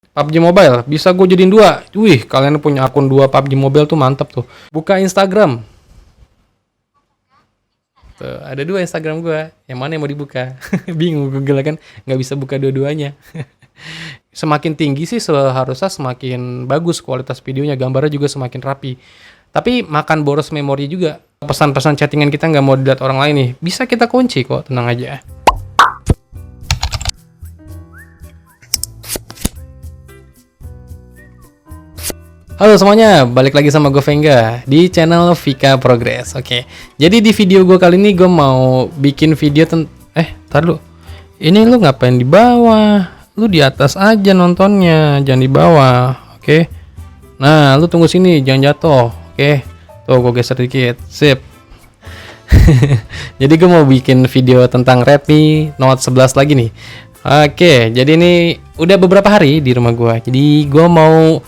PUBG Mobile, bisa gue jadiin 2. Wih, kalian punya akun 2 PUBG Mobile tuh mantap tuh. Buka Instagram. Tuh, ada 2 Instagram gue. Yang mana yang mau dibuka? Bingung Google kan, nggak bisa buka dua-duanya. Semakin tinggi sih seharusnya semakin bagus kualitas videonya, gambarnya juga semakin rapi. Tapi makan boros memori juga. Pesan-pesan chattingan kita nggak mau dilihat orang lain nih. Bisa kita kunci kok, tenang aja. Halo semuanya, balik lagi sama gue Venga di channel Vika Progress. Oke, jadi di video gue kali ini gue mau bikin video tar dulu. Ini lu ngapain di bawah? Lu di atas aja nontonnya, jangan di bawah. Oke. Nah, lu tunggu sini, jangan jatuh. Oke. Tuh, gue geser dikit. Sip. Jadi gue mau bikin video tentang Redmi Note 11 lagi nih. Oke, jadi ini udah beberapa hari di rumah gue. Jadi gue mau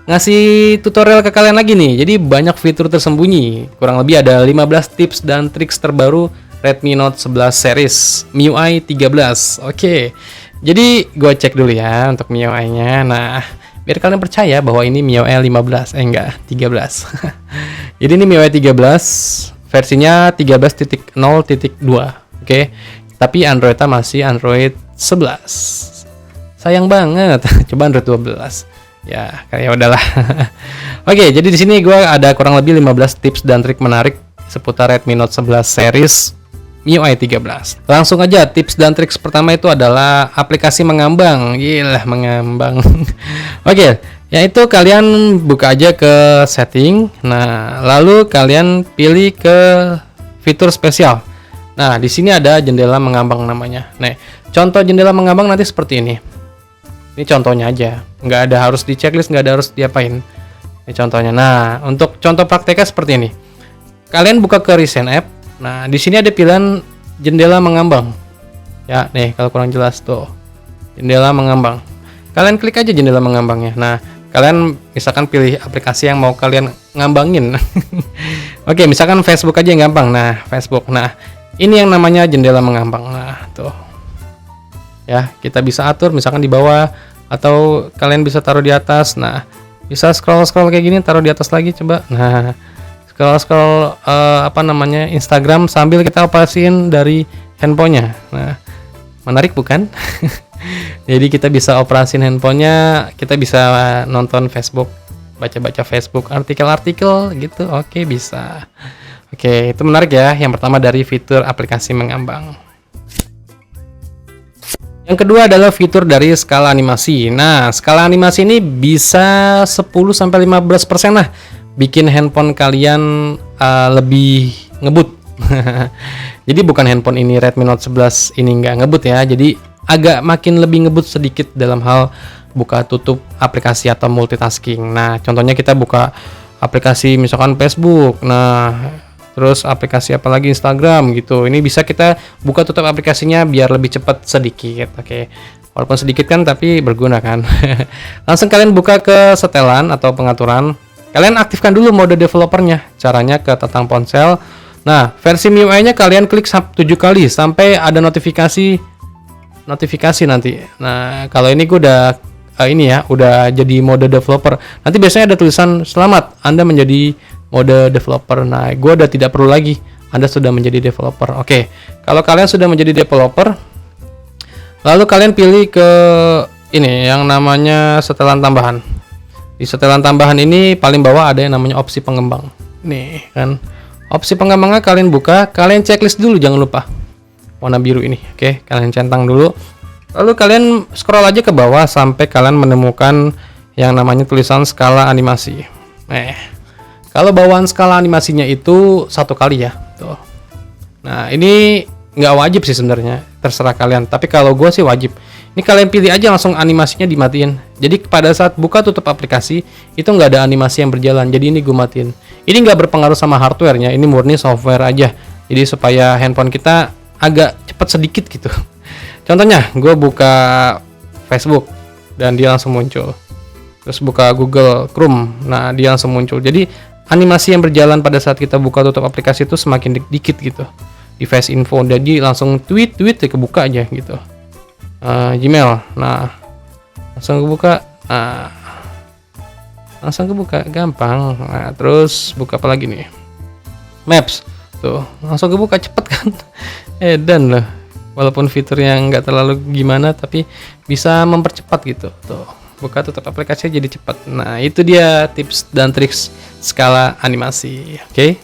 ngasih tutorial ke kalian lagi nih. Jadi banyak fitur tersembunyi. Kurang lebih ada 15 tips dan triks terbaru Redmi Note 11 series MIUI 13. Oke. Jadi gue cek dulu ya untuk MIUI-nya. Nah, biar kalian percaya bahwa ini MIUI 15. Enggak, 13. Jadi ini MIUI 13 versinya 13.0.2. Oke. Tapi Android-nya masih Android 11. Sayang banget. Coba Android 12. Ya, kayak udahlah. Oke, jadi di sini gue ada kurang lebih 15 tips dan trik menarik seputar Redmi Note 11 series MIUI 13. Langsung aja, tips dan trik pertama itu adalah aplikasi mengambang. Gila, mengambang. Oke, yaitu kalian buka aja ke setting. Nah, lalu kalian pilih ke fitur spesial. Nah, di sini ada jendela mengambang namanya. Nah, contoh jendela mengambang nanti seperti ini. Ini contohnya aja, nggak ada harus di checklist, nggak ada harus diapain. Ini contohnya. Nah, untuk contoh prakteknya seperti ini. Kalian buka ke Recent App. Nah, di sini ada pilihan jendela mengambang. Ya, nih kalau kurang jelas tuh. Jendela mengambang. Kalian klik aja jendela mengambangnya. Nah, kalian misalkan pilih aplikasi yang mau kalian ngambangin. Oke, misalkan Facebook aja yang gampang. Nah, Facebook. Nah, ini yang namanya jendela mengambang. Nah, tuh. Ya, kita bisa atur misalkan di bawah atau kalian bisa taruh di atas. Nah, bisa scroll kayak gini, taruh di atas lagi coba. Nah, scroll Instagram sambil kita operasiin dari handphonenya. Nah, menarik bukan? Jadi kita bisa operasiin handphonenya, kita bisa nonton Facebook, baca-baca Facebook, artikel-artikel gitu. Oke, bisa. Oke, itu menarik ya. Yang pertama dari fitur aplikasi mengambang. Yang kedua adalah fitur dari skala animasi. Nah, skala animasi ini bisa 10-15% lah bikin handphone kalian lebih ngebut. Jadi bukan handphone ini Redmi Note 11 ini nggak ngebut ya. Jadi agak makin lebih ngebut sedikit dalam hal buka tutup aplikasi atau multitasking. Nah, contohnya kita buka aplikasi misalkan Facebook. Nah, terus aplikasi apalagi Instagram gitu. Ini bisa kita buka tutup aplikasinya biar lebih cepat sedikit. Oke. Walaupun sedikit kan tapi berguna kan. Langsung kalian buka ke setelan atau pengaturan. Kalian aktifkan dulu mode developernya. Caranya ke tentang ponsel. Nah, versi MIUI-nya kalian klik 7 kali sampai ada notifikasi nanti. Nah, kalau ini gue udah udah jadi mode developer. Nanti biasanya ada tulisan selamat Anda menjadi mode developer. Nah, gue udah tidak perlu lagi. Anda sudah menjadi developer. Oke, kalau kalian sudah menjadi developer, lalu kalian pilih ke ini yang namanya setelan tambahan. Di setelan tambahan ini paling bawah ada yang namanya opsi pengembang. Nih kan, opsi pengembangnya kalian buka, kalian checklist dulu jangan lupa. Warna biru ini. Oke, kalian centang dulu. Lalu kalian scroll aja ke bawah sampai kalian menemukan yang namanya tulisan skala animasi. Kalau bawaan skala animasinya itu 1 kali ya, tuh. Nah, ini nggak wajib sih sebenarnya, terserah kalian. Tapi kalau gue sih wajib. Ini kalian pilih aja langsung animasinya dimatiin. Jadi pada saat buka tutup aplikasi itu nggak ada animasi yang berjalan. Jadi ini gue matiin. Ini nggak berpengaruh sama hardwarenya. Ini murni software aja. Jadi supaya handphone kita agak cepat sedikit gitu. Contohnya, gue buka Facebook dan dia langsung muncul. Terus buka Google Chrome, nah dia langsung muncul. Jadi animasi yang berjalan pada saat kita buka tutup aplikasi itu semakin dikit gitu. Device info, jadi langsung tweet kebuka aja gitu. Gmail, nah langsung kebuka. Nah, langsung kebuka, gampang. Nah, terus buka apa lagi nih? Maps. Tuh, langsung kebuka, cepet kan? Dan loh. Walaupun fiturnya nggak terlalu gimana, tapi bisa mempercepat gitu. Tuh, buka tutup aplikasi jadi cepat. Nah, itu dia tips dan triks skala animasi. Oke.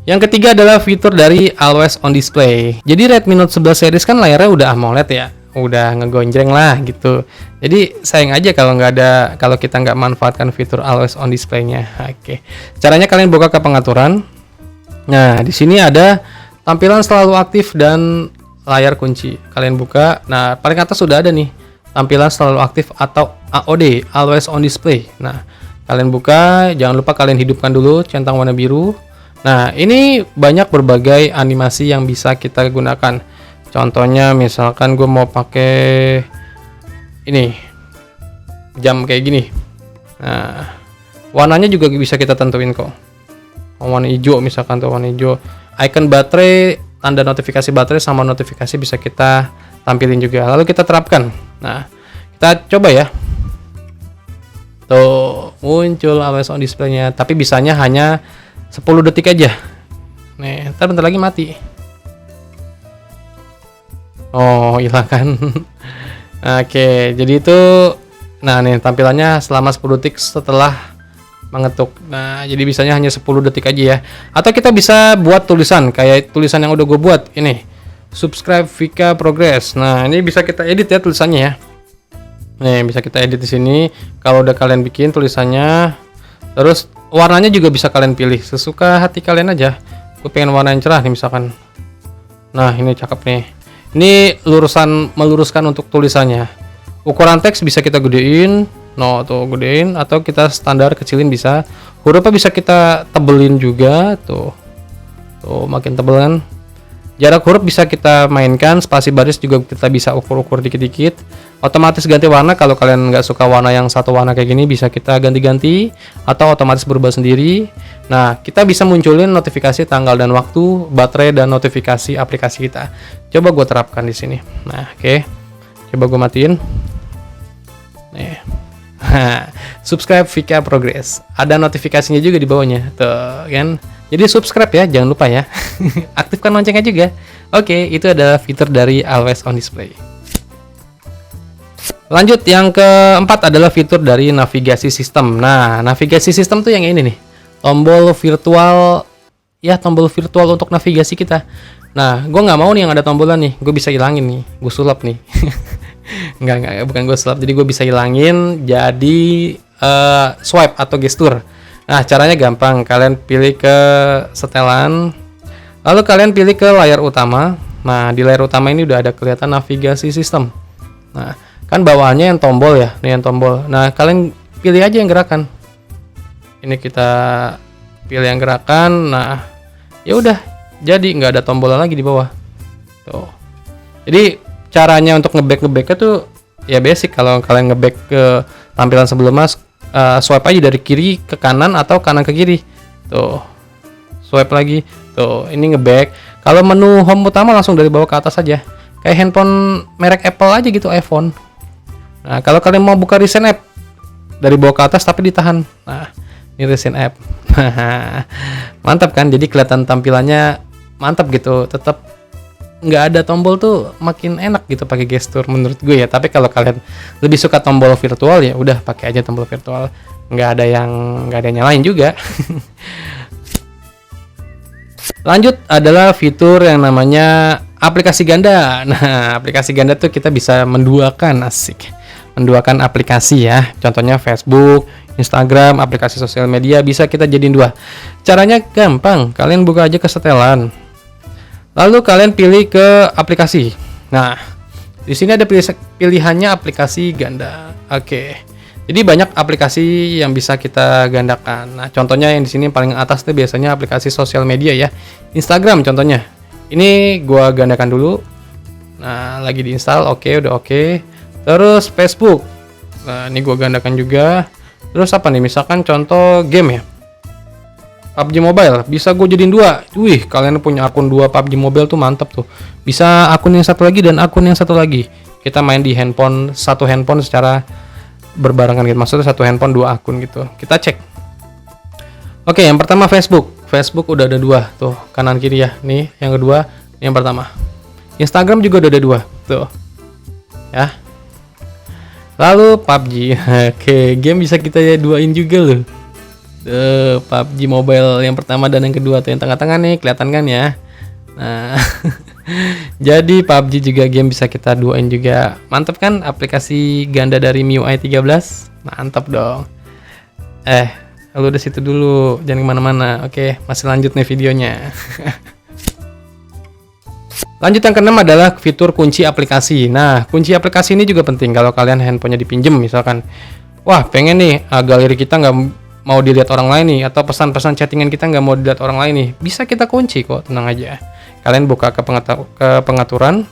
Yang ketiga adalah fitur dari Always on Display. Jadi Redmi Note 11 series kan layarnya udah AMOLED ya, udah ngegonjreng lah gitu. Jadi sayang aja kalau kita nggak manfaatkan fitur Always on Display-nya. Oke. Caranya kalian buka ke pengaturan. Nah, di sini ada tampilan selalu aktif dan layar kunci. Kalian buka. Nah, paling atas sudah ada nih tampilan selalu aktif atau AOD, Always on Display. Nah, kalian buka, jangan lupa kalian hidupkan dulu centang warna biru. Nah, ini banyak berbagai animasi yang bisa kita gunakan. Contohnya misalkan gue mau pakai ini jam kayak gini. Nah, warnanya juga bisa kita tentuin kok. Warna hijau misalkan, tuh warna hijau. Icon baterai, tanda notifikasi baterai sama notifikasi bisa kita tampilin juga. Lalu kita terapkan. Nah, kita coba ya. Tuh, muncul Always on Display-nya, tapi bisanya hanya 10 detik aja. Nih, ntar bentar lagi mati. Oh, hilang kan. Oke, jadi itu, nah nih tampilannya selama 10 detik setelah mengetuk. Nah, jadi bisanya hanya 10 detik aja ya. Atau kita bisa buat tulisan, kayak tulisan yang udah gue buat ini. Subscribe Vika Progress. Nah, ini bisa kita edit ya tulisannya ya. Nih, bisa kita edit di sini. Kalau udah kalian bikin tulisannya, terus warnanya juga bisa kalian pilih sesuka hati kalian aja. Gue pengen warna yang cerah nih misalkan. Nah, ini cakep nih. Ini meluruskan untuk tulisannya. Ukuran teks bisa kita gedein. No, tuh gedein, atau kita standar kecilin bisa. Hurufnya bisa kita tebelin juga, tuh makin tebel kan. Jarak huruf bisa kita mainkan, spasi baris juga kita bisa ukur-ukur dikit-dikit. Otomatis ganti warna, kalau kalian nggak suka warna yang satu warna kayak gini bisa kita ganti-ganti, atau otomatis berubah sendiri. Nah, kita bisa munculin notifikasi tanggal dan waktu, baterai dan notifikasi aplikasi kita. Coba gue terapkan di sini. Nah, oke. Coba gue matiin. Nih. Subscribe Vika Progress. Ada notifikasinya juga di bawahnya. Tuh, kan? Jadi subscribe ya, jangan lupa ya. Aktifkan loncengnya juga. Oke, itu adalah fitur dari Always on Display. Lanjut, yang keempat adalah fitur dari navigasi sistem. Nah, navigasi sistem tuh yang ini nih. Tombol virtual, ya tombol virtual untuk navigasi kita. Nah, gue nggak mau nih yang ada tombolan nih. Gue bisa hilangin nih. Gue sulap nih. Enggak, bukan gue sulap. Jadi gue bisa hilangin jadi swipe atau gestur. Nah, caranya gampang. Kalian pilih ke setelan, lalu kalian pilih ke layar utama. Nah, di layar utama ini udah ada kelihatan navigasi sistem. Nah, kan bawahannya yang tombol ya, nih yang tombol. Nah, kalian pilih aja yang gerakan. Ini kita pilih yang gerakan. Nah, ya udah, jadi nggak ada tombolan lagi di bawah. Tuh. Jadi caranya untuk ngeback tuh ya basic. Kalau kalian ngeback ke tampilan sebelumnya, swipe aja dari kiri ke kanan atau kanan ke kiri. Tuh, swipe lagi. Tuh, ini ngeback. Kalau menu home utama langsung dari bawah ke atas aja. Kayak handphone merek Apple aja gitu, iPhone. Nah, kalau kalian mau buka recent app, dari bawah ke atas tapi ditahan. Nah, ini recent app. Mantap kan? Jadi kelihatan tampilannya mantap gitu. Tetap nggak ada tombol tuh makin enak gitu pakai gestur menurut gue ya. Tapi kalau kalian lebih suka tombol virtual ya udah pakai aja tombol virtual. Nggak ada yang nyalain juga. Lanjut adalah fitur yang namanya aplikasi ganda. Nah, aplikasi ganda tuh kita bisa menduakan aplikasi ya. Contohnya Facebook, Instagram, aplikasi sosial media bisa kita jadiin dua. Caranya gampang. Kalian buka aja ke setelan. Lalu kalian pilih ke aplikasi. Nah, di sini ada pilihannya aplikasi ganda. Oke. Jadi banyak aplikasi yang bisa kita gandakan. Nah, contohnya yang di sini paling atas tuh biasanya aplikasi sosial media ya. Instagram contohnya. Ini gua gandakan dulu. Nah, lagi diinstal. Oke, udah oke. Terus Facebook. Nah, ini gua gandakan juga. Terus apa nih? Misalkan contoh game ya. PUBG Mobile, bisa gue jadiin dua. Wih, kalian punya akun dua PUBG Mobile tuh mantap tuh. Bisa akun yang satu lagi dan akun yang satu lagi. kita main di satu handphone secara berbarengan gitu. Maksudnya satu handphone 2 akun gitu. Kita cek. Oke, yang pertama Facebook. Facebook udah ada 2 tuh, kanan kiri ya. Nih, yang kedua, yang pertama. Instagram juga udah ada 2 tuh. Ya. Lalu PUBG. Oke, game bisa kita duain juga loh. PUBG Mobile yang pertama dan yang kedua tuh, yang tengah-tengah nih, kelihatan kan ya. Nah, jadi PUBG juga game bisa kita duain juga. Mantap kan aplikasi ganda dari MIUI 13? Mantap dong. Lu udah situ dulu, jangan kemana-mana. Oke, masih lanjut nih videonya. Lanjut yang keenam adalah fitur kunci aplikasi. Nah, kunci aplikasi ini juga penting kalau kalian handphonenya dipinjem misalkan. Wah, pengen nih galeri kita nggak mau dilihat orang lain nih, atau pesan-pesan chattingan kita nggak mau dilihat orang lain nih. Bisa kita kunci kok, tenang aja. Kalian buka ke pengaturan.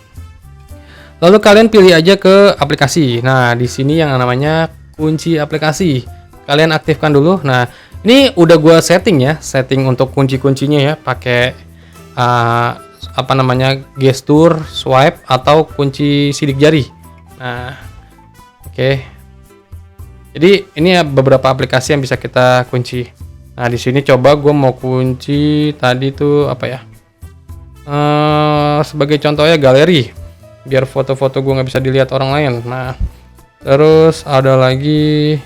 Lalu kalian pilih aja ke aplikasi. Nah, di sini yang namanya kunci aplikasi. Kalian aktifkan dulu. Nah, ini udah gua setting ya, setting untuk kunci-kuncinya ya, pakai gestur, swipe, atau kunci sidik jari. Nah, oke. Jadi ini ya beberapa aplikasi yang bisa kita kunci. Nah, di sini coba gue mau kunci tadi tuh apa ya? Sebagai contohnya galeri, biar foto-foto gue nggak bisa dilihat orang lain. Nah, terus ada lagi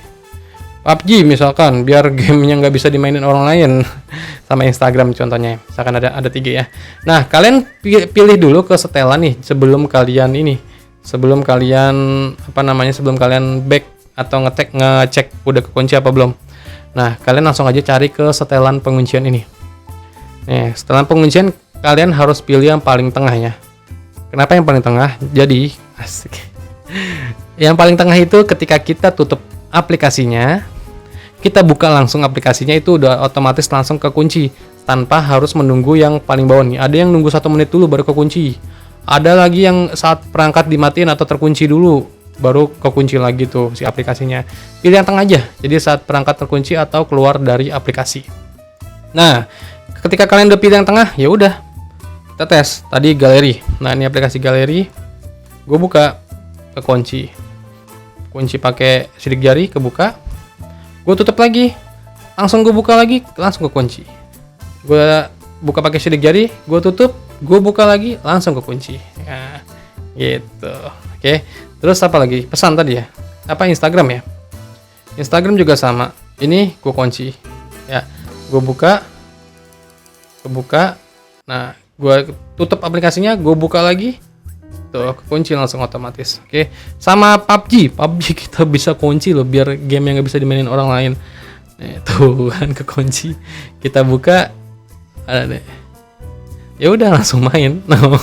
PUBG misalkan, biar gamenya nggak bisa dimainin orang lain. Sama Instagram contohnya, misalkan ada 3 ya. Nah, kalian pilih dulu ke setelan nih sebelum kalian back atau ngecek udah kekunci apa belum. Nah, kalian langsung aja cari ke setelan penguncian ini. Nih, setelan penguncian kalian harus pilih yang paling tengah ya. Kenapa yang paling tengah? Jadi asik. Yang paling tengah itu ketika kita tutup aplikasinya, kita buka langsung aplikasinya, itu udah otomatis langsung kekunci tanpa harus menunggu yang paling bawah nih. Ada yang nunggu 1 menit dulu baru kekunci. Ada lagi yang saat perangkat dimatiin atau terkunci dulu baru kekunci lagi tuh si aplikasinya. Pilih yang tengah aja. Jadi saat perangkat terkunci atau keluar dari aplikasi. Nah, ketika kalian udah pilih yang tengah, ya udah. Kita tes tadi galeri. Nah, ini aplikasi galeri. Gue buka, kekunci. Kunci pakai sidik jari, kebuka. Gue tutup lagi, langsung gue buka lagi, langsung kekunci. Gue buka pakai sidik jari, gue tutup, gue buka lagi, langsung kekunci. Nah, gitu. Oke. Terus apa lagi? Pesan tadi ya? Apa Instagram ya? Instagram juga sama. Ini gue kunci. Ya, gue buka, kebuka. Nah, gue tutup aplikasinya, gue buka lagi. Tuh, kekunci langsung otomatis. Oke. Sama PUBG kita bisa kunci loh, biar game yang nggak bisa dimainin orang lain. Nih, tuh kan kekunci. Kita buka, ada deh. Ya udah langsung main. No.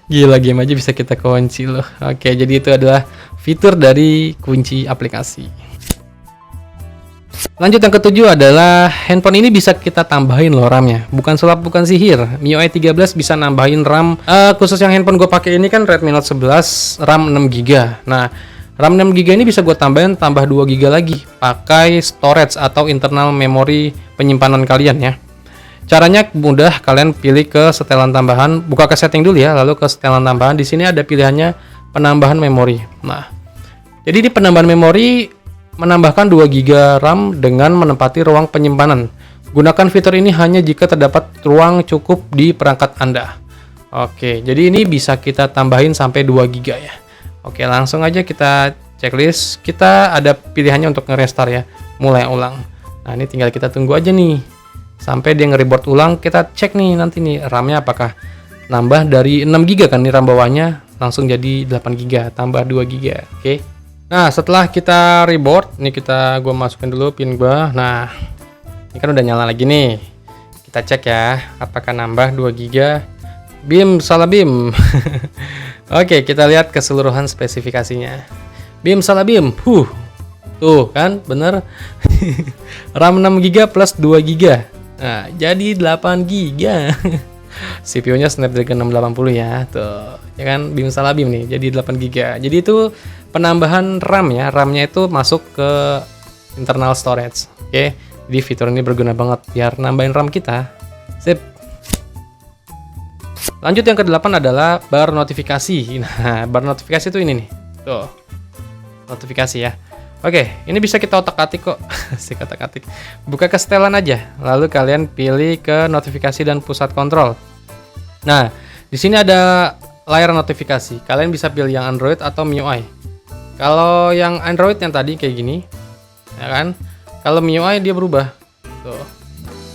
Gila, game aja bisa kita kunci loh. Oke, jadi itu adalah fitur dari kunci aplikasi. Lanjut yang ketujuh adalah handphone ini bisa kita tambahin loh RAM-nya. Bukan sulap, bukan sihir. MIUI 13 bisa nambahin RAM. Khusus yang handphone gue pakai ini kan Redmi Note 11, RAM 6GB. Nah, RAM 6GB ini bisa gue tambahin tambah 2GB lagi. Pakai storage atau internal memory penyimpanan kalian ya. Caranya mudah, kalian pilih ke setelan tambahan, buka ke setting dulu ya, lalu ke setelan tambahan. Di sini ada pilihannya penambahan memori. Nah, jadi di penambahan memori menambahkan 2GB RAM dengan menempati ruang penyimpanan. Gunakan fitur ini hanya jika terdapat ruang cukup di perangkat Anda. Oke, jadi ini bisa kita tambahin sampai 2GB ya. Oke, langsung aja kita checklist. Kita ada pilihannya untuk nge-restart ya, mulai ulang. Nah, ini tinggal kita tunggu aja nih sampai dia nge-reboot ulang. Kita cek nih nanti nih RAM-nya apakah nambah dari 6GB kan nih RAM bawahnya langsung jadi 8GB tambah 2GB. Oke. Nah, setelah kita reboot, nih gue masukin dulu pin gua. Nah, ini kan udah nyala lagi nih. Kita cek ya, apakah nambah 2GB. BIM, salah BIM. Oke, kita lihat keseluruhan spesifikasinya. BIM, salah BIM. Tuh kan, bener. RAM 6GB plus 2GB. Nah, jadi 8GB. CPU-nya Snapdragon 680 ya. Tuh, ya kan, BIM salah BIM nih. Jadi 8GB. Jadi itu penambahan RAM ya. RAM-nya itu masuk ke internal storage. Oke. Jadi fitur ini berguna banget biar nambahin RAM kita. Sip. Lanjut yang ke-8 adalah bar notifikasi. Nah, bar notifikasi itu ini nih. Tuh. Notifikasi ya. Oke, ini bisa kita otak-atik kok. Si otak-atik. Buka ke setelan aja. Lalu kalian pilih ke notifikasi dan pusat kontrol. Nah, di sini ada layar notifikasi. Kalian bisa pilih yang Android atau MIUI. Kalau yang Android yang tadi kayak gini, ya kan? Kalau MIUI dia berubah. Tuh.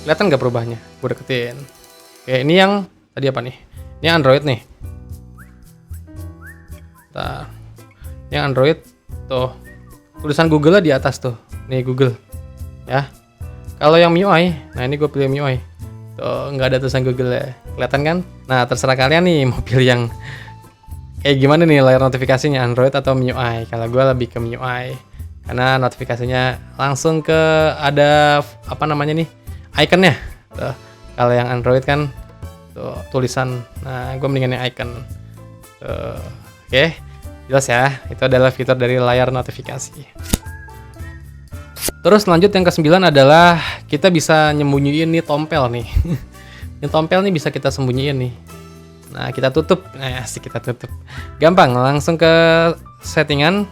Kelihatan nggak perubahannya? Gue deketin. Oke, ini yang tadi apa nih? Ini Android nih. Nah, yang Android tuh tulisan Google di atas tuh. Nih Google. Ya. Kalau yang MIUI, nah ini gue pilih MIUI. Tuh, nggak ada tulisan Google ya. Kelihatan kan? Nah, terserah kalian nih mau pilih yang kayak gimana nih layar notifikasinya, Android atau MIUI. Kalau gue lebih ke MIUI. Karena notifikasinya langsung ke ada apa namanya nih? Ikonnya. Tuh. Kalau yang Android kan tuh tulisan. Nah, gue mendingan yang icon. Tuh. Oke. Jelas ya, itu adalah fitur dari layar notifikasi. Terus lanjut yang ke-9 adalah kita bisa nyembunyiin nih tompel nih. Ini tompel nih bisa kita sembunyiin nih. Nah, kita tutup. Nah, asik kita tutup. Gampang, langsung ke settingan.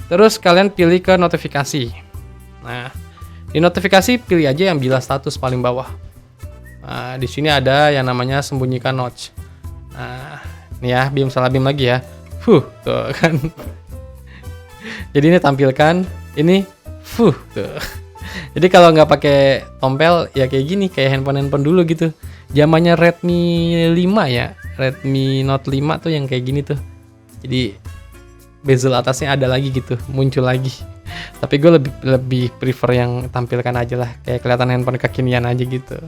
Terus kalian pilih ke notifikasi. Nah, di notifikasi pilih aja yang bila status paling bawah. Nah, di sini ada yang namanya sembunyikan notch. Nah, ini ya, salah BIM lagi ya. Tuh kan. Jadi ini tampilkan, ini tuh. Jadi kalau nggak pakai tompel ya kayak gini, kayak handphone dulu gitu. Zamannya Redmi 5 ya, Redmi Note 5 tuh yang kayak gini tuh. Jadi bezel atasnya ada lagi gitu, muncul lagi. Tapi gue lebih prefer yang tampilkan aja lah, kayak kelihatan handphone kekinian aja gitu.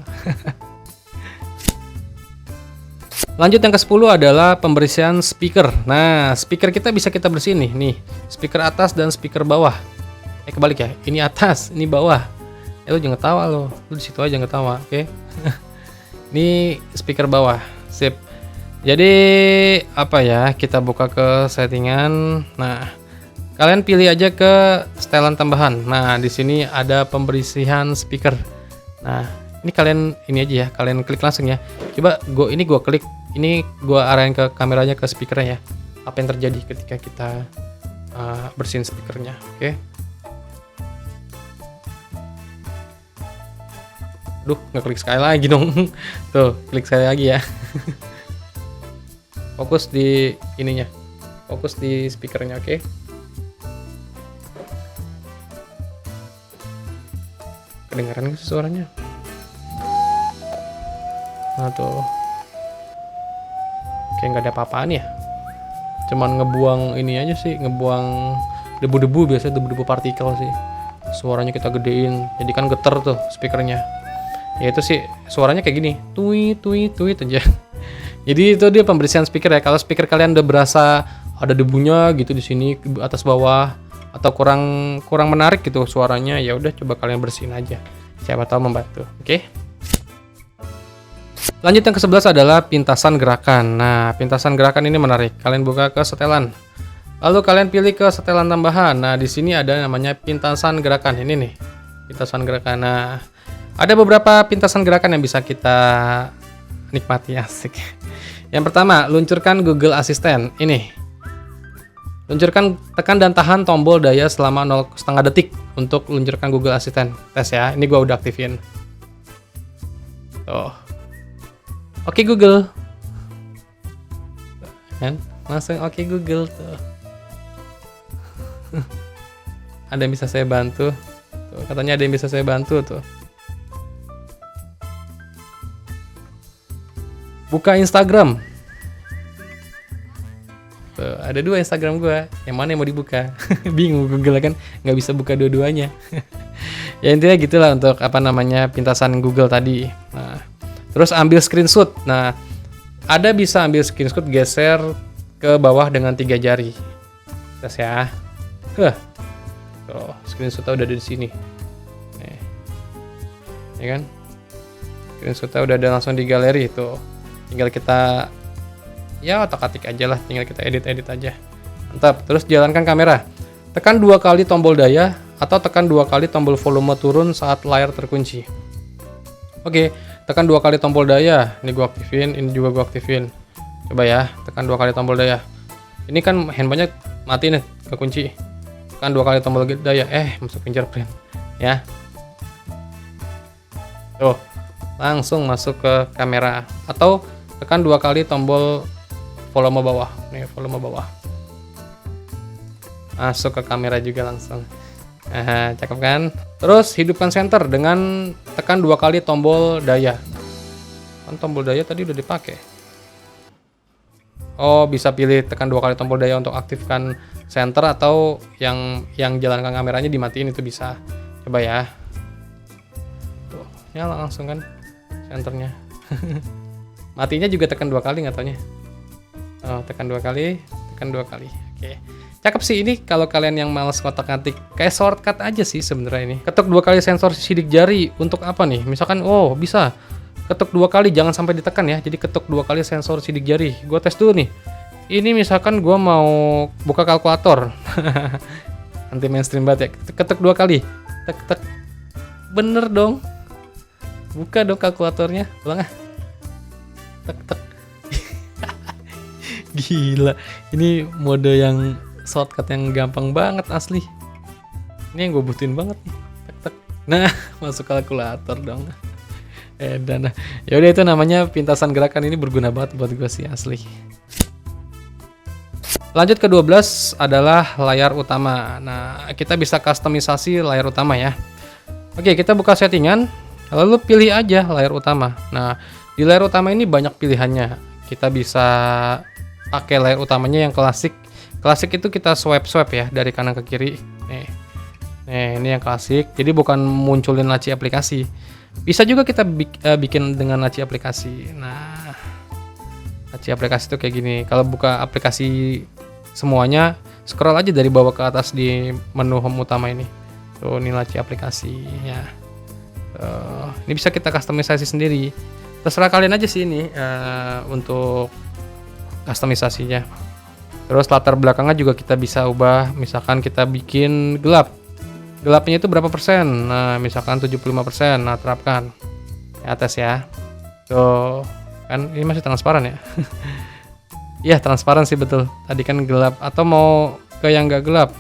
Lanjut yang ke-10 adalah pembersihan speaker. Nah, speaker kita bisa kita bersihin nih, speaker atas dan speaker bawah. Kebalik ya, ini atas, ini bawah. Lu jangan ketawa lu di situ aja ketawa, oke? Ini speaker bawah, sip. Jadi apa ya? Kita buka ke settingan. Nah, kalian pilih aja ke setelan tambahan. Nah, di sini ada pembersihan speaker. Nah, ini kalian ini aja ya, kalian klik langsung ya. Coba gua klik. Ini gua arahin ke kameranya, ke speakernya ya. Apa yang terjadi ketika kita bersihin speakernya, oke? Duh, ngeklik sekali lagi dong. Tuh, klik sekali lagi ya. Fokus di ininya. Fokus di speakernya, oke? Kedengaran nggak sih suaranya? Nah, tuh. Kayak nggak ada apa-apaan ya, cuman ngebuang ini aja sih, ngebuang debu-debu, biasanya debu-debu partikel sih. Suaranya kita gedein, jadi kan geter tuh speakernya. Ya itu sih suaranya kayak gini, tuit aja. Jadi itu dia pembersihan speaker ya. Kalau speaker kalian udah berasa ada debunya gitu di sini atas bawah atau kurang menarik gitu suaranya, ya udah coba kalian bersihin aja. Siapa tahu membantu. Oke. Lanjut yang ke-11 adalah pintasan gerakan. Nah, pintasan gerakan ini menarik. Kalian buka ke setelan. Lalu kalian pilih ke setelan tambahan. Nah, di sini ada namanya pintasan gerakan. Ini nih, pintasan gerakan. Nah, ada beberapa pintasan gerakan yang bisa kita nikmati, asik. Yang pertama, luncurkan Google Assistant. Ini. Luncurkan, tekan dan tahan tombol daya selama 0,5 detik untuk luncurkan Google Assistant. Tes ya. Ini gua udah aktifin. Tuh. Oke Google, kan langsung oke Google tuh. Ada yang bisa saya bantu? Tuh, katanya ada yang bisa saya bantu tuh. Buka Instagram. Tuh, ada 2 Instagram gua. Yang mana yang mau dibuka? Bingung Google kan, nggak bisa buka dua-duanya. Ya intinya gitulah untuk apa namanya pintasan Google tadi. Nah. Terus ambil screenshot. Nah, ada bisa ambil screenshot, geser ke bawah dengan 3 jari. Terus ya. Tuh, screenshotnya udah ada di sini. Nih. Ya kan? Screenshotnya udah ada langsung di galeri tuh. Tinggal kita ya otak-atik aja lah, tinggal kita edit aja. Mantap. Terus jalankan kamera. Tekan 2 kali tombol daya atau tekan 2 kali tombol volume turun saat layar terkunci. Oke, tekan 2 kali tombol daya. Ini gua aktifin, ini juga gua aktifin. Coba ya, tekan 2 kali tombol daya. Ini kan handphonenya mati nih, kekunci. Tekan 2 kali tombol daya. Masuk fingerprint ya. Tuh, langsung masuk ke kamera. Atau tekan 2 kali tombol volume bawah. Nih, volume bawah. Masuk ke kamera juga langsung. Cakep kan? Terus hidupkan senter dengan tekan 2 kali tombol daya. Kan tombol daya tadi udah dipakai. Oh, bisa pilih tekan 2 kali tombol daya untuk aktifkan senter, atau yang jalankan kameranya dimatiin, itu bisa. Coba ya. Tuh, nyala langsung kan senternya. Matinya juga tekan 2 kali nggak taunya. Oh, tekan 2 kali, tekan 2 kali. Oke. Cakep sih ini kalau kalian yang males kotak-ngatik. Kayak shortcut aja sih sebenarnya ini. Ketuk 2 kali sensor sidik jari untuk apa nih? Misalkan bisa ketuk 2 kali, jangan sampai ditekan ya. Jadi ketuk 2 kali sensor sidik jari. Gua tes dulu nih. Ini misalkan gua mau buka kalkulator. Anti mainstream banget ya. Ketuk 2 kali. Tek tek. Bener dong. Buka dong kalkulatornya. Ulang ah. Tek tek. Gila. Ini mode yang shortcut yang gampang banget asli. Ini yang gue butuhin banget nih. Tek tek. Nah, masuk kalkulator dong. Dan yaudah, itu namanya pintasan gerakan. Ini berguna banget buat gue sih asli. Lanjut ke 12 adalah layar utama. Nah, kita bisa customisasi layar utama ya. Oke, kita buka settingan, lalu pilih aja layar utama. Nah, di layar utama ini banyak pilihannya. Kita bisa pakai layar utamanya yang klasik. Klasik itu kita swipe ya dari kanan ke kiri. Nih, ini yang klasik. Jadi bukan munculin laci aplikasi. Bisa juga kita bikin dengan laci aplikasi. Nah, laci aplikasi itu kayak gini. Kalau buka aplikasi semuanya, scroll aja dari bawah ke atas di menu home utama ini. Tuh, ini laci aplikasi ya. Ini bisa kita customisasi sendiri. Terserah kalian aja sih ini untuk customisasinya. Terus latar belakangnya juga kita bisa ubah. Misalkan kita bikin gelap. Gelapnya itu berapa persen? Nah, misalkan 75%. Nah, terapkan. Di atas ya. Tuh, kan ini masih transparan ya. Iya, transparan sih betul. Tadi kan gelap. Atau mau ke yang nggak gelap?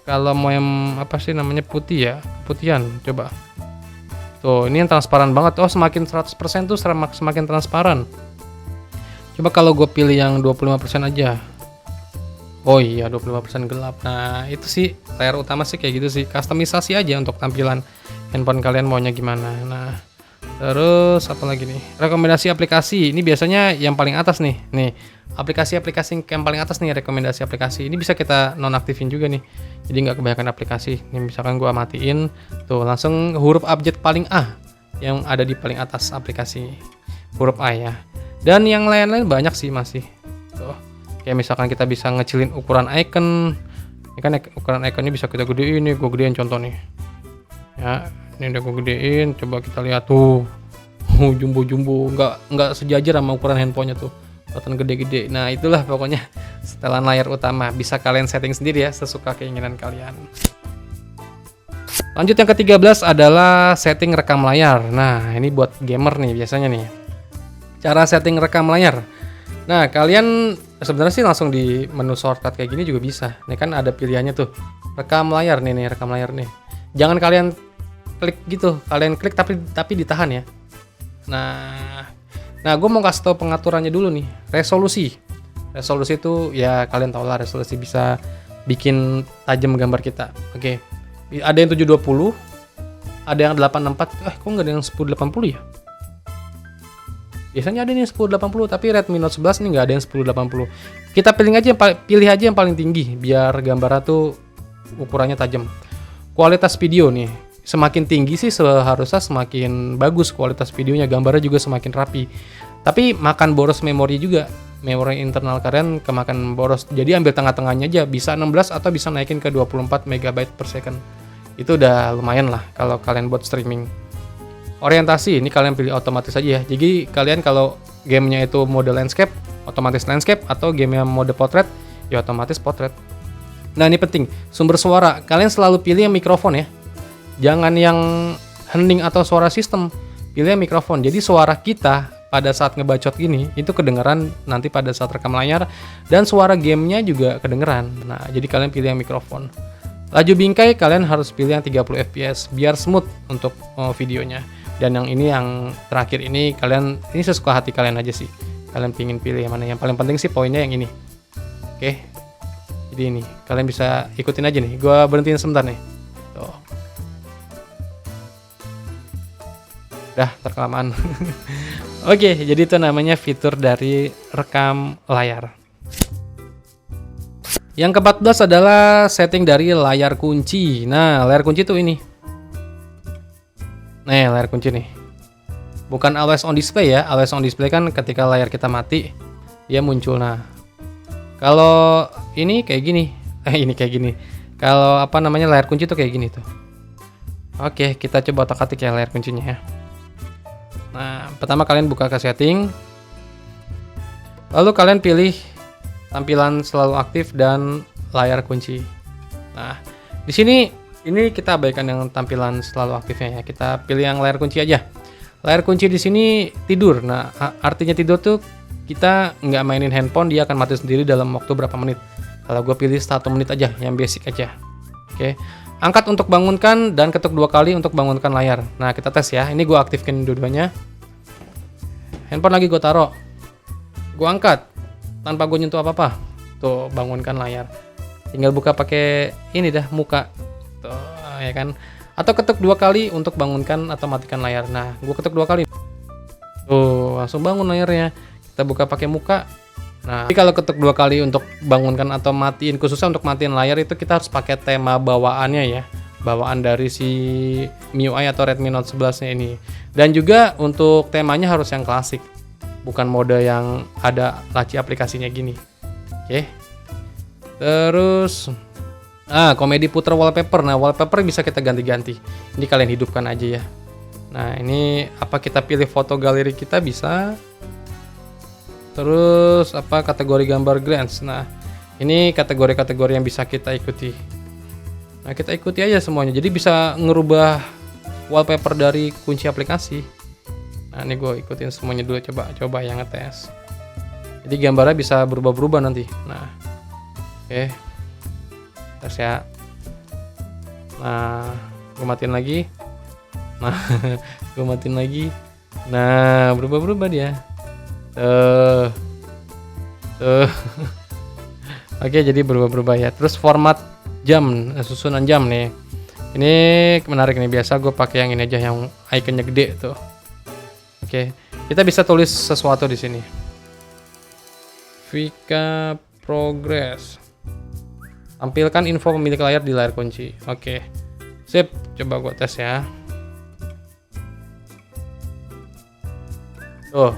Kalau mau yang apa sih namanya, putih ya, putihan. Coba. Tuh, ini yang transparan banget. Oh, semakin 100% tuh semakin transparan. Coba kalau gue pilih yang 25% aja. Oh iya, 25% gelap. Nah, itu sih layar utama sih kayak gitu sih. Customisasi aja untuk tampilan handphone kalian maunya gimana. Nah, terus apa lagi nih? Rekomendasi aplikasi. Ini biasanya yang paling atas nih. Nih, aplikasi-aplikasi yang paling atas nih, rekomendasi aplikasi. Ini bisa kita nonaktifin juga nih. Jadi nggak kebanyakan aplikasi. Ini misalkan gue matiin, tuh langsung huruf abjad paling A yang ada di paling atas aplikasi. Huruf A ya. Dan yang lain-lain banyak sih masih. Tuh. Kayak misalkan kita bisa ngecilin ukuran icon. Ini kan ukuran iconnya bisa kita gedein nih, gue gedein contoh nih. Ya, ini udah gue gedein, coba kita lihat tuh. Jumbo-jumbo, nggak sejajar sama ukuran handphonenya tuh. Kelihatan gede-gede. Nah, itulah pokoknya setelan layar utama. Bisa kalian setting sendiri ya, sesuka keinginan kalian. Lanjut yang ke-13 adalah setting rekam layar. Nah, ini buat gamer nih biasanya nih. Cara setting rekam layar. Nah, kalian sebenarnya sih langsung di menu shortcut kayak gini juga bisa. Ini kan ada pilihannya tuh. Rekam layar nih, rekam layar nih. Jangan kalian klik gitu. Kalian klik tapi ditahan ya. Nah, gue mau kasih tau pengaturannya dulu nih. Resolusi. Resolusi itu ya kalian tau lah, resolusi bisa bikin tajam gambar kita. Oke. Ada yang 720, ada yang 864. Kok nggak ada yang 1080 ya? Biasanya ada nih 1080, tapi Redmi Note 11 ini nggak ada yang 1080. Kita pilih aja yang paling tinggi, biar gambarnya tuh ukurannya tajam. Kualitas video nih, semakin tinggi sih seharusnya semakin bagus kualitas videonya, gambarnya juga semakin rapi. Tapi makan boros memori juga, memori internal kalian kemakan boros. Jadi ambil tengah-tengahnya aja, bisa 16 atau bisa naikin ke 24 MB per second. Itu udah lumayan lah kalau kalian buat streaming. Orientasi, ini kalian pilih otomatis aja ya. Jadi kalian kalau gamenya itu mode landscape, otomatis landscape, atau gamenya mode portrait, ya otomatis portrait. Nah, ini penting, sumber suara, kalian selalu pilih yang mikrofon ya. Jangan yang hening atau suara sistem. pilih yang mikrofon. Jadi suara kita pada saat ngebacot gini itu kedengeran nanti pada saat rekam layar, dan suara gamenya juga kedengeran. Nah, jadi kalian pilih yang mikrofon. Laju bingkai kalian harus pilih yang 30 fps biar smooth untuk videonya. Dan yang ini yang terakhir ini kalian, ini sesuka hati kalian aja sih. Kalian pingin pilih yang mana. Yang paling penting sih poinnya yang ini. Oke. Jadi ini kalian bisa ikutin aja nih. Gua berhentiin sebentar nih. Tuh. Udah terkelamaan. Oke, jadi itu namanya fitur dari rekam layar. Yang ke-14 adalah setting dari layar kunci. Nah, layar kunci tuh ini. Nih, layar kunci nih. Bukan always on display ya. Always on display kan ketika layar kita mati, dia muncul. Nah, kalau ini kayak gini. Ini kayak gini. Kalau apa namanya layar kunci tuh kayak gini tuh. Oke, kita coba otak-atik ya layar kuncinya ya. Nah, pertama kalian buka ke setting. Lalu kalian pilih tampilan selalu aktif dan layar kunci. Nah, di sini ini kita abaikan yang tampilan selalu aktifnya ya. Kita pilih yang layar kunci aja. Layar kunci di sini tidur. Nah, artinya tidur tuh kita nggak mainin handphone, dia akan mati sendiri dalam waktu berapa menit. Kalau gue pilih 1 menit aja, yang basic aja. Oke. Angkat untuk bangunkan dan ketuk 2 kali untuk bangunkan layar. Nah, kita tes ya. Ini gue aktifkan dua-duanya. Handphone lagi gue taruh. Gue angkat tanpa gue nyentuh apa-apa. Tuh, bangunkan layar. Tinggal buka pakai ini dah, muka. Tuh, ya kan. Atau ketuk 2 kali untuk bangunkan atau matikan layar. Nah, gue ketuk 2 kali. Tuh, langsung bangun layarnya. Kita buka pakai muka. Nah, jadi kalau ketuk 2 kali untuk bangunkan atau matiin, khususnya untuk matiin layar itu kita harus pakai tema bawaannya ya. Bawaan dari si MIUI atau Redmi Note 11-nya ini. Dan juga untuk temanya harus yang klasik. Bukan mode yang ada laci aplikasinya gini. Oke. Terus komedi puter wallpaper. Nah, wallpaper bisa kita ganti-ganti. Ini kalian hidupkan aja ya. Nah, ini apa kita pilih foto galeri kita bisa. Terus apa kategori gambar glance. Nah, ini kategori-kategori yang bisa kita ikuti. Nah, kita ikuti aja semuanya. Jadi bisa ngerubah wallpaper dari kunci aplikasi. Nah, ini gue ikutin semuanya dulu, coba yang ngetes. Jadi gambarnya bisa berubah-berubah nanti. Nah, oke. Tes ya. Nah, gue matiin lagi. Nah, gue matiin lagi. Nah, berubah-berubah dia. Oke, jadi berubah-berubah ya. Terus format jam, susunan jam nih. Ini menarik nih. Biasa gue pakai yang ini aja, yang ikonnya gede tuh. Oke, kita bisa tulis sesuatu di sini. Vika Progress. Tampilkan info pemilik layar di layar kunci. Oke, sip. Coba gue tes ya. Tuh,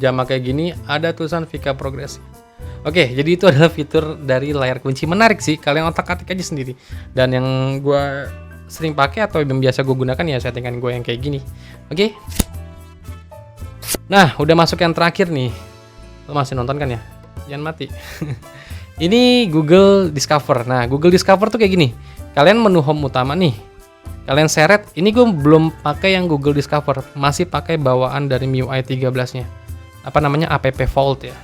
jam kayak gini ada tulisan Vika Progress. Oke, jadi itu adalah fitur dari layar kunci. Menarik sih, kalian otak-atik aja sendiri. Dan yang gue sering pakai atau yang biasa gue gunakan ya settingan gue yang kayak gini. Oke. Nah, udah masuk yang terakhir nih. Lo masih nonton kan ya? Jangan mati. Ini Google Discover. Nah, Google Discover tuh kayak gini. Kalian menu home utama nih. Kalian seret. Ini gue belum pakai yang Google Discover. Masih pakai bawaan dari MIUI 13-nya. Apa namanya? App Vault ya.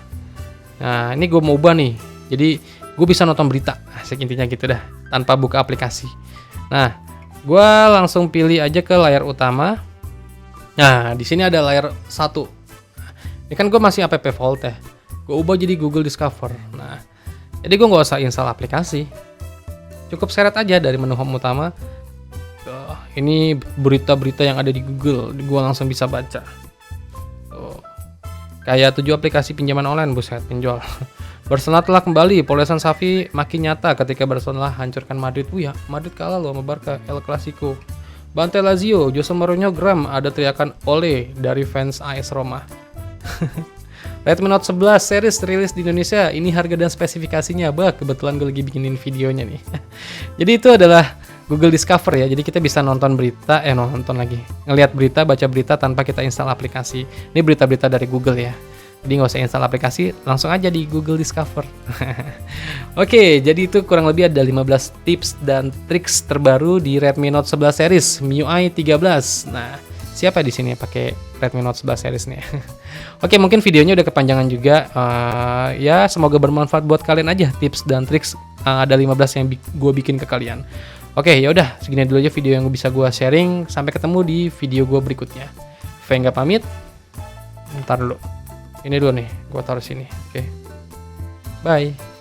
Nah, ini gue mau ubah nih. Jadi, gue bisa nonton berita. Asik, intinya gitu dah. Tanpa buka aplikasi. Nah, gue langsung pilih aja ke layar utama. Nah, di sini ada layar 1. Ini kan gue masih app Vault ya. Gue ubah jadi Google Discover. Nah, jadi gue nggak usah install aplikasi. Cukup seret aja dari menu home utama. Ini berita-berita yang ada di Google. Gue langsung bisa baca. Tuh. Kayak 7 aplikasi pinjaman online, buset, pinjol. Barcelona telah kembali. Polesan Xavi makin nyata ketika Barcelona hancurkan Madrid. Ya, Madrid kalah loh sama Barca, El Clasico. Bantai Lazio, Jose Mourinho geram, ada teriakan oleh dari fans AS Roma. Redmi Note 11 series rilis di Indonesia. Ini harga dan spesifikasinya. Bah, kebetulan gue lagi bikinin videonya nih. Jadi itu adalah Google Discover ya. Jadi kita bisa nonton berita, nonton lagi. Ngelihat berita, baca berita tanpa kita install aplikasi. Ini berita-berita dari Google ya. Jadi nggak usah install aplikasi, langsung aja di Google Discover. Oke, jadi itu kurang lebih ada 15 tips dan triks terbaru di Redmi Note 11 series MIUI 13. Nah, siapa di sini pakai Redmi Note 11 series nih. Oke, mungkin videonya udah kepanjangan juga. Ya, semoga bermanfaat buat kalian aja tips dan triks. Ada 15 yang gue bikin ke kalian. Oke, ya udah segini dulu aja video yang bisa gue sharing. Sampai ketemu di video gue berikutnya. Venga pamit. Ntar dulu. Ini dulu nih, gue taruh sini. Oke. Bye.